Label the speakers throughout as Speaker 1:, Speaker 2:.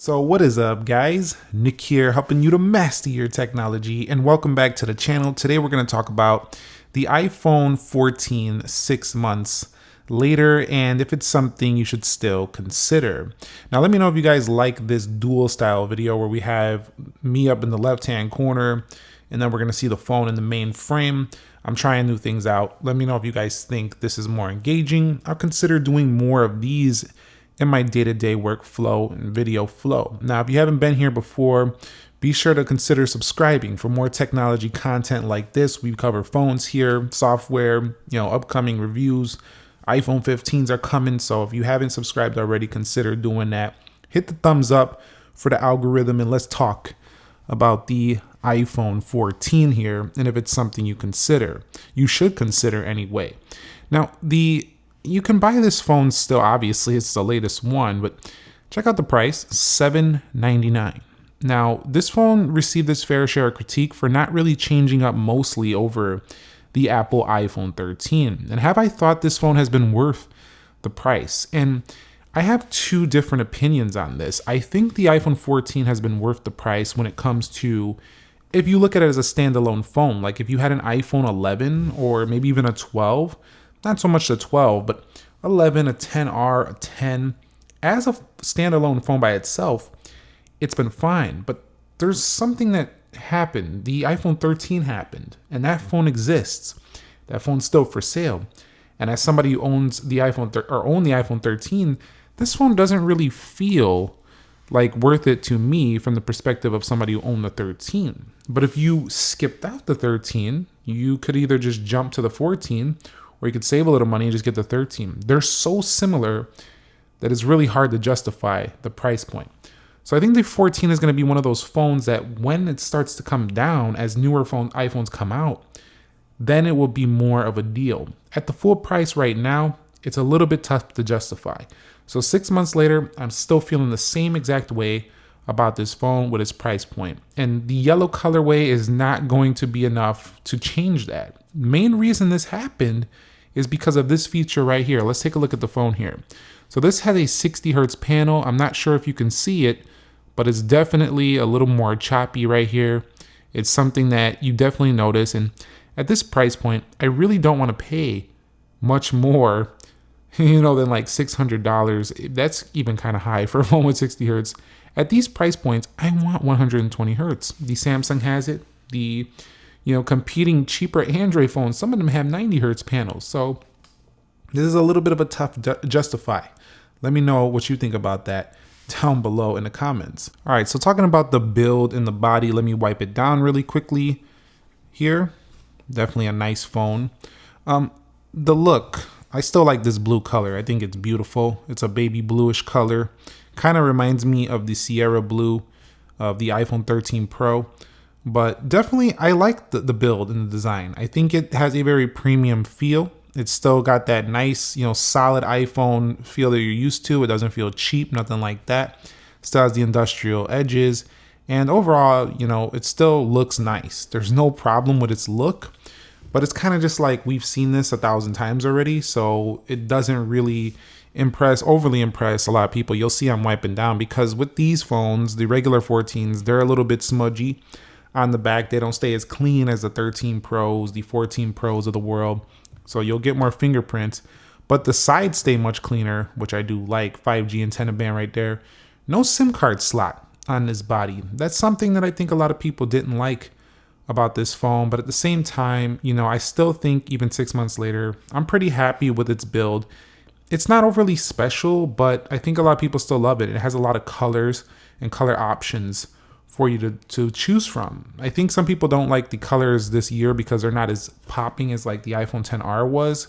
Speaker 1: So what is up, guys? Nick here, helping you to master your technology, and welcome back to the channel. Today we're going to talk about the iPhone 14 6 months later and if it's something you should still consider. Now let me know if you guys like this dual style video where we have me up in the left hand corner and then we're going to see the phone in the main frame. I'm trying new things out. Let me know if you guys think this is more engaging. I'll consider doing more of these in my day-to-day workflow and video flow. Now, if you haven't been here before, be sure to consider subscribing for more technology content like this. We cover phones here, software, upcoming reviews. iPhone 15s are coming, so if you haven't subscribed already, consider doing that. Hit the thumbs up for the algorithm, and let's talk about the iPhone 14 here, and if it's something you should consider anyway. Now, you can buy this phone still, obviously, it's the latest one, but check out the price, $799. Now, this phone received its fair share of critique for not really changing up mostly over the Apple iPhone 13. And have I thought this phone has been worth the price? And I have two different opinions on this. I think the iPhone 14 has been worth the price when it comes to, if you look at it as a standalone phone, like if you had an iPhone 11 or maybe even a 12, not so much the 12, but 11, a 10R, a 10. As a standalone phone by itself, it's been fine. But there's something that happened. The iPhone 13 happened, and that phone exists. That phone's still for sale. And as somebody who owns the iPhone owned the iPhone 13, this phone doesn't really feel like worth it to me from the perspective of somebody who owned the 13. But if you skipped out the 13, you could either just jump to the 14, or you could save a little money and just get the 13. They're so similar that it's really hard to justify the price point. So I think the 14 is going to be one of those phones that when it starts to come down as newer iPhones come out, then it will be more of a deal. At the full price right now, it's a little bit tough to justify. So 6 months later, I'm still feeling the same exact way about this phone with its price point. And the yellow colorway is not going to be enough to change that. Main reason this happened is because of this feature right here. Let's take a look at the phone here. So this has a 60 hertz panel. I'm not sure if you can see it, but it's definitely a little more choppy right here. It's something that you definitely notice. And at this price point, I really don't want to pay much more, than like $600. That's even kind of high for a phone with 60 hertz. At these price points, I want 120 hertz. The Samsung has it. The competing cheaper Android phones, some of them have 90 hertz panels. So this is a little bit of a tough justify. Let me know what you think about that down below in the comments. All right, so talking about the build and the body, let me wipe it down really quickly here. Definitely a nice phone. The look, I still like this blue color. I think it's beautiful. It's a baby bluish color. Kind of reminds me of the Sierra blue of the iPhone 13 Pro. But definitely, I like the build and the design. I think it has a very premium feel. It's still got that nice, solid iPhone feel that you're used to. It doesn't feel cheap, nothing like that. Still has the industrial edges. And overall, it still looks nice. There's no problem with its look. But it's kind of just like we've seen this 1,000 times already. So it doesn't really overly impress a lot of people. You'll see I'm wiping down because with these phones, the regular 14s, they're a little bit smudgy. On the back, they don't stay as clean as the 13 Pros, the 14 Pros of the world. So you'll get more fingerprints, but the sides stay much cleaner, which I do like. 5G antenna band right there. No SIM card slot on this body. That's something that I think a lot of people didn't like about this phone. But at the same time, I still think even 6 months later, I'm pretty happy with its build. It's not overly special, but I think a lot of people still love it. It has a lot of colors and color options for you to choose from. I think some people don't like the colors this year because they're not as popping as like the iPhone XR was.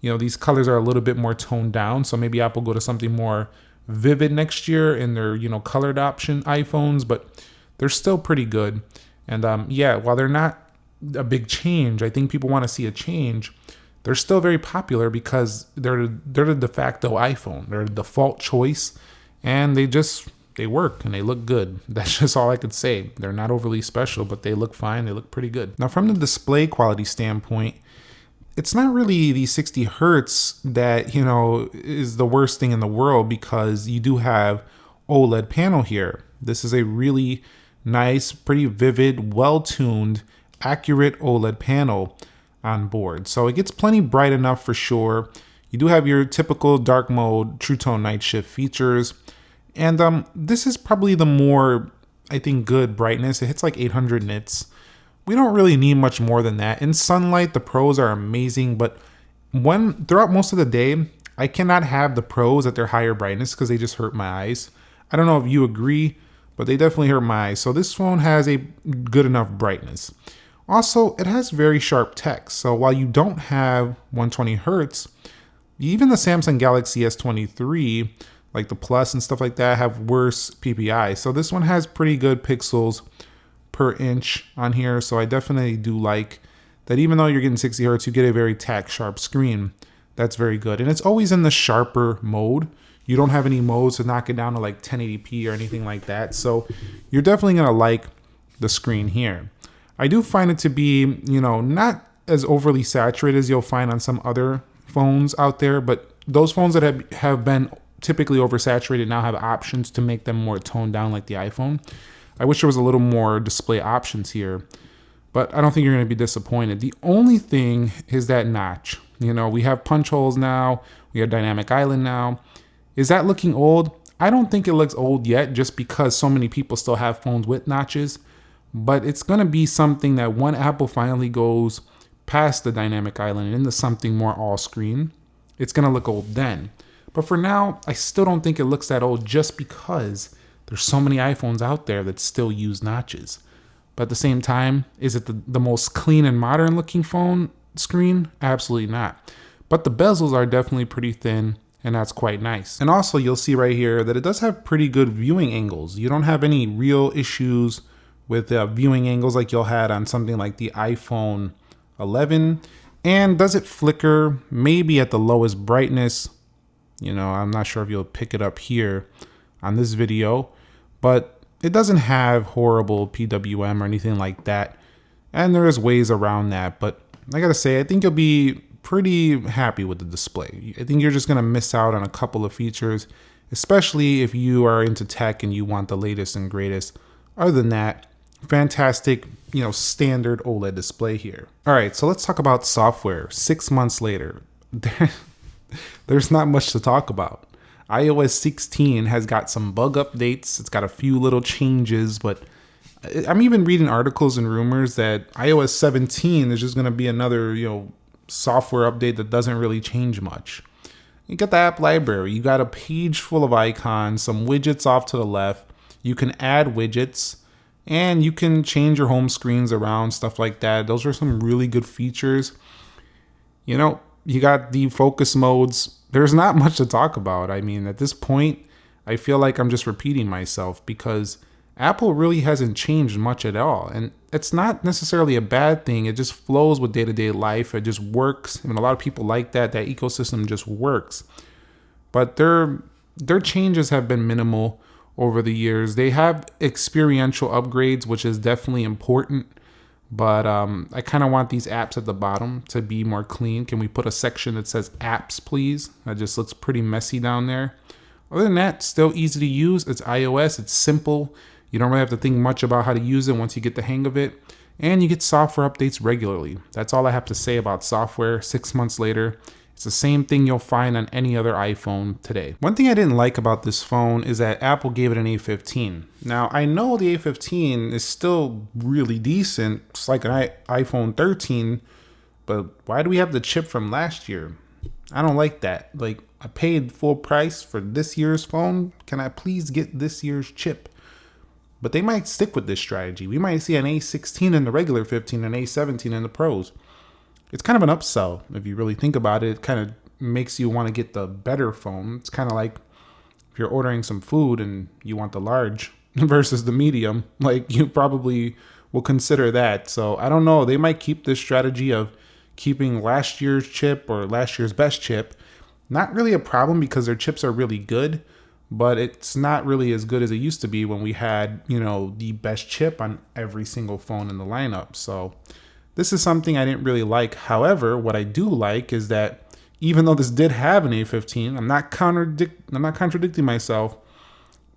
Speaker 1: These colors are a little bit more toned down. So maybe Apple go to something more vivid next year in their, colored option iPhones, but they're still pretty good. And while they're not a big change, I think people want to see a change. They're still very popular because they're the de facto iPhone. They're the default choice, and they work and they look good. That's just all I could say. They're not overly special, but they look fine. They look pretty good. Now, from the display quality standpoint, it's not really the 60 hertz that, is the worst thing in the world because you do have OLED panel here. This is a really nice, pretty vivid, well-tuned, accurate OLED panel on board. So it gets plenty bright enough for sure. You do have your typical dark mode, true tone night shift features. And this is probably the more, I think, good brightness. It hits like 800 nits. We don't really need much more than that. In sunlight, the pros are amazing, but throughout most of the day, I cannot have the pros at their higher brightness because they just hurt my eyes. I don't know if you agree, but they definitely hurt my eyes. So this phone has a good enough brightness. Also, it has very sharp text. So while you don't have 120 hertz, even the Samsung Galaxy S23, like the Plus and stuff like that, have worse PPI. So this one has pretty good pixels per inch on here. So I definitely do like that. Even though you're getting 60 hertz, you get a very tack sharp screen. That's very good. And it's always in the sharper mode. You don't have any modes to knock it down to like 1080p or anything like that. So you're definitely going to like the screen here. I do find it to be, not as overly saturated as you'll find on some other phones out there, but those phones that have been typically oversaturated now have options to make them more toned down like the iPhone. I wish there was a little more display options here, but I don't think you're going to be disappointed. The only thing is that notch. We have punch holes now. We have dynamic island now. Is that looking old? I don't think it looks old yet just because so many people still have phones with notches, but it's going to be something that when Apple finally goes past the dynamic island and into something more all screen, it's going to look old then. But for now, I still don't think it looks that old just because there's so many iPhones out there that still use notches. But at the same time, is it the most clean and modern looking phone screen? Absolutely not. But the bezels are definitely pretty thin, and that's quite nice. And also you'll see right here that it does have pretty good viewing angles. You don't have any real issues with viewing angles like you'll had on something like the iPhone 11. And does it flicker? Maybe at the lowest brightness. I'm not sure if you'll pick it up here on this video, but it doesn't have horrible PWM or anything like that. And there is ways around that, but I gotta say, I think you'll be pretty happy with the display. I think you're just gonna miss out on a couple of features, especially if you are into tech and you want the latest and greatest. Other than that, fantastic, standard OLED display here. All right, so let's talk about software. 6 months later, there's not much to talk about. iOS 16 has got some bug updates. It's got a few little changes, but I'm even reading articles and rumors that iOS 17 is just going to be another, software update that doesn't really change much. You got the app library. You got a page full of icons, some widgets off to the left. You can add widgets and you can change your home screens around, stuff like that. Those are some really good features. You got the focus modes. There's not much to talk about. I mean, at this point, I feel like I'm just repeating myself because Apple really hasn't changed much at all. And it's not necessarily a bad thing. It just flows with day-to-day life. It just works. I mean, a lot of people like that. That ecosystem just works. But their changes have been minimal over the years. They have experiential upgrades, which is definitely important. But I kind of want these apps at the bottom to be more clean. Can we put a section that says apps, please? That just looks pretty messy down there. Other than that, still easy to use. It's iOS. It's simple. You don't really have to think much about how to use it once you get the hang of it. And you get software updates regularly. That's all I have to say about software 6 months later. It's the same thing you'll find on any other iPhone today. One thing I didn't like about this phone is that Apple gave it an A15. Now, I know the A15 is still really decent. It's like an iPhone 13, but why do we have the chip from last year? I don't like that. Like, I paid full price for this year's phone. Can I please get this year's chip? But they might stick with this strategy. We might see an A16 in the regular 15 and A17 in the Pros. It's kind of an upsell if you really think about it. It kind of makes you want to get the better phone. It's kind of like if you're ordering some food and you want the large versus the medium, like you probably will consider that. So I don't know. They might keep this strategy of keeping last year's chip or last year's best chip. Not really a problem because their chips are really good, but it's not really as good as it used to be when we had, the best chip on every single phone in the lineup. So this is something I didn't really like. However, what I do like is that even though this did have an A15, I'm not contradicting myself,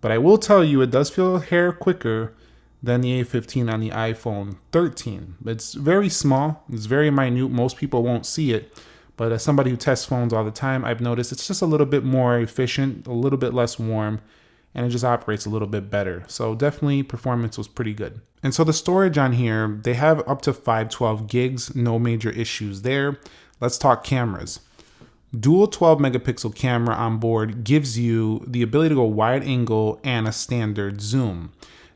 Speaker 1: But I will tell you, it does feel a hair quicker than the A15 on the iPhone 13. It's very small. It's very minute. Most people won't see it. But as somebody who tests phones all the time, I've noticed it's just a little bit more efficient, a little bit less warm, and it just operates a little bit better. So definitely performance was pretty good. And so the storage on here, they have up to 512 gigs, no major issues there. Let's talk cameras. Dual 12 megapixel camera on board gives you the ability to go wide angle and a standard zoom.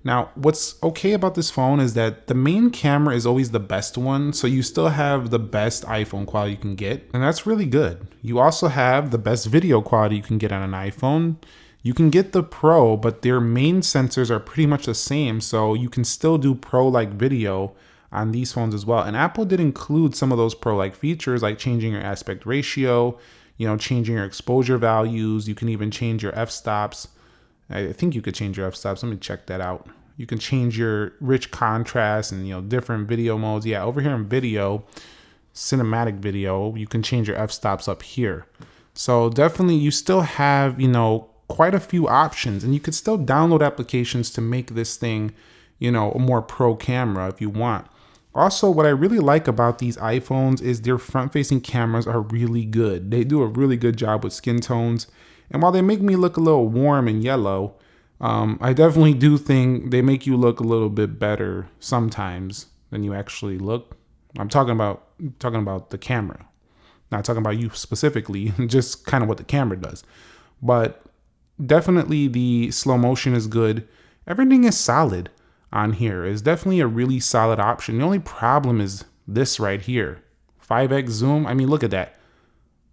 Speaker 1: Now, what's okay about this phone is that the main camera is always the best one, so you still have the best iPhone quality you can get, and that's really good. You also have the best video quality you can get on an iPhone. You can get the Pro, but their main sensors are pretty much the same, so you can still do Pro-like video on these phones as well. And Apple did include some of those Pro-like features, like changing your aspect ratio, changing your exposure values. You can even change your f-stops. I think you could change your f-stops. Let me check that out. You can change your rich contrast and different video modes. Yeah, over here in video, cinematic video, you can change your f-stops up here. So definitely you still have, quite a few options, and you could still download applications to make this thing, a more pro camera if you want. Also, what I really like about these iPhones is their front-facing cameras are really good. They do a really good job with skin tones. And while they make me look a little warm and yellow, I definitely do think they make you look a little bit better sometimes than you actually look. I'm talking about the camera, not talking about you specifically, just kind of what the camera does. But definitely the slow motion is good. Everything is solid on here. Is definitely a really solid option. The only problem is this right here, 5x zoom. I mean, look at that.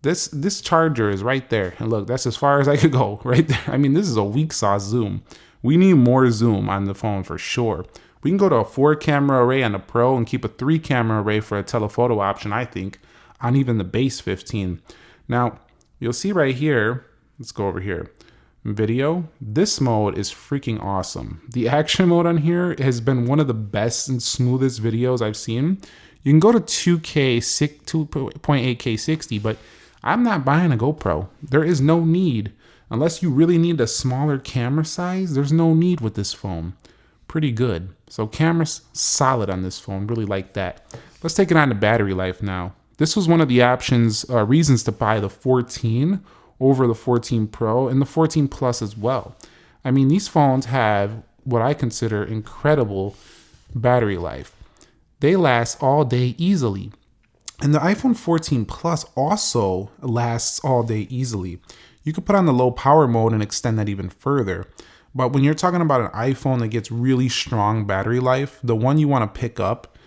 Speaker 1: This charger is right there, and look, that's as far as I could go right there. I mean, this is a weak sauce zoom. We need more zoom on the phone for sure. We can go to a 4-camera array on the Pro and keep a 3-camera array for a telephoto option, I think, on even the base 15. Now, you'll see right here, let's go over here. Video, this mode is freaking awesome. The action mode on here has been one of the best and smoothest videos I've seen. You can go to 2.8K 60, but I'm not buying a GoPro. There is no need. Unless you really need a smaller camera size, there's no need with this phone. Pretty good. So camera's solid on this phone. Really like that. Let's take it on to battery life now. This was one of the reasons to buy the 14 over the 14 Pro and the 14 Plus as well. I mean, these phones have what I consider incredible battery life. They last all day easily. And the iPhone 14 Plus also lasts all day easily. You could put on the low power mode and extend that even further. But when you're talking about an iPhone that gets really strong battery life, the one you want to pick up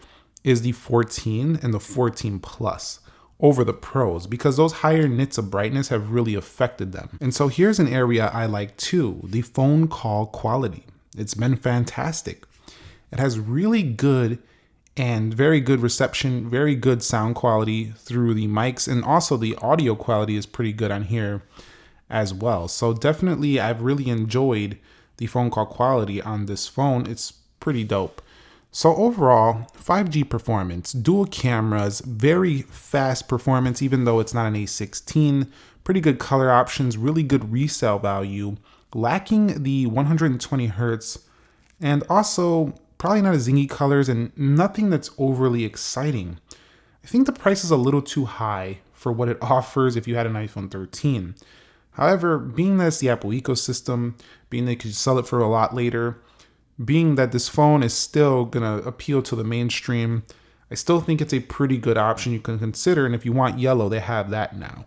Speaker 1: is the 14 and the 14 Plus over the Pros, because those higher nits of brightness have really affected them. And so here's an area I like too, the phone call quality. It's been fantastic. It has really good and very good reception, very good sound quality through the mics, and also the audio quality is pretty good on here as well. So definitely I've really enjoyed the phone call quality on this phone. It's pretty dope. So overall, 5G performance, dual cameras, very fast performance, even though it's not an A16, pretty good color options, really good resale value, lacking the 120 hertz, and also probably not as zingy colors and nothing that's overly exciting. I think the price is a little too high for what it offers if you had an iPhone 13. However, being that it's the Apple ecosystem, being that you could sell it for a lot later, being that this phone is still going to appeal to the mainstream, I still think it's a pretty good option you can consider. And if you want yellow, they have that now.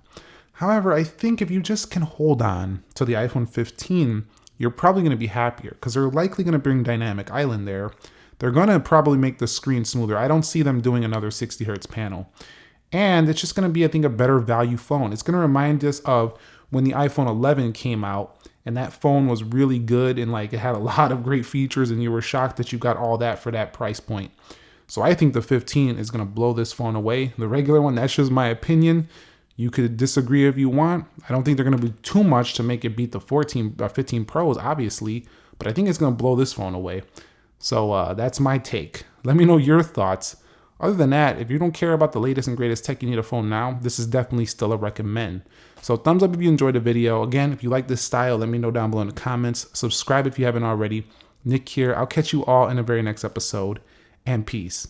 Speaker 1: However, I think if you just can hold on to the iPhone 15, you're probably going to be happier because they're likely going to bring Dynamic Island there. They're going to probably make the screen smoother. I don't see them doing another 60 hertz panel. And it's just going to be, I think, a better value phone. It's going to remind us of when the iPhone 11 came out and that phone was really good and it had a lot of great features and you were shocked that you got all that for that price point. So I think the 15 is going to blow this phone away. The regular one, that's just my opinion. You could disagree if you want. I don't think they're going to be too much to make it beat the 15 Pros, obviously, but I think it's going to blow this phone away. So that's my take. Let me know your thoughts Other than that, if you don't care about the latest and greatest tech, you need a phone now, this is definitely still a recommend. So thumbs up if you enjoyed the video. Again, if you like this style, let me know down below in the comments. Subscribe if you haven't already. Nick here. I'll catch you all in the very next episode, and peace.